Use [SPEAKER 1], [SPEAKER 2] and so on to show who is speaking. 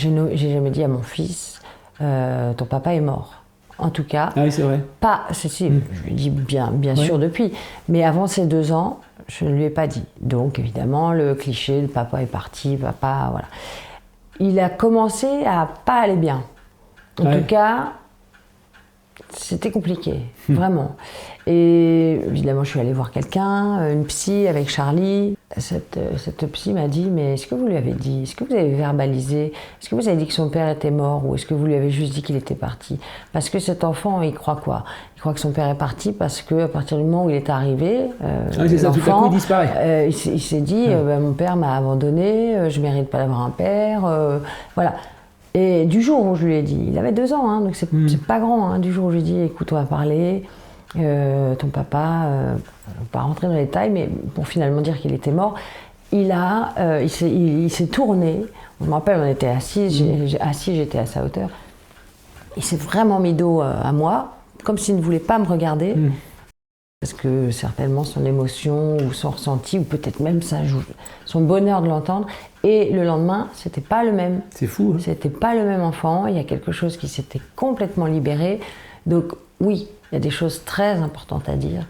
[SPEAKER 1] J'ai jamais dit à mon fils, ton papa est mort. En tout cas,
[SPEAKER 2] ah oui, c'est vrai.
[SPEAKER 1] Pas, si, je lui ai dit bien sûr depuis, mais avant ses 2 ans, je ne lui ai pas dit. Donc évidemment, le cliché, le papa est parti, papa, voilà. Il a commencé à pas aller bien. En tout cas, c'était compliqué, vraiment. Et évidemment, je suis allée voir quelqu'un, une psy avec Charlie. Cette psy m'a dit, mais est-ce que vous lui avez dit, est-ce que vous avez verbalisé, est-ce que vous avez dit que son père était mort ou est-ce que vous lui avez juste dit qu'il était parti? Parce que cet enfant, il croit quoi? Il croit que son père est parti parce qu'à partir du moment où il est arrivé,
[SPEAKER 2] c'est ça, tout à coup il disparaît.
[SPEAKER 1] Il s'est dit, mon père m'a abandonné, je ne mérite pas d'avoir un père, voilà. Et du jour où je lui ai dit, il avait 2 ans, hein, donc c'est pas grand, hein, du jour où je lui ai dit, écoute, on va parler, ton papa, on va pas rentrer dans les détails, mais pour finalement dire qu'il était mort, il s'est tourné, je me rappelle, on était assis, j'étais à sa hauteur, il s'est vraiment mis dos à moi, comme s'il ne voulait pas me regarder, parce que certainement son émotion ou son ressenti, ou peut-être même son bonheur de l'entendre. Et le lendemain, c'était pas le même.
[SPEAKER 2] C'est fou. Hein.
[SPEAKER 1] C'était pas le même enfant. Il y a quelque chose qui s'était complètement libéré. Donc oui, il y a des choses très importantes à dire.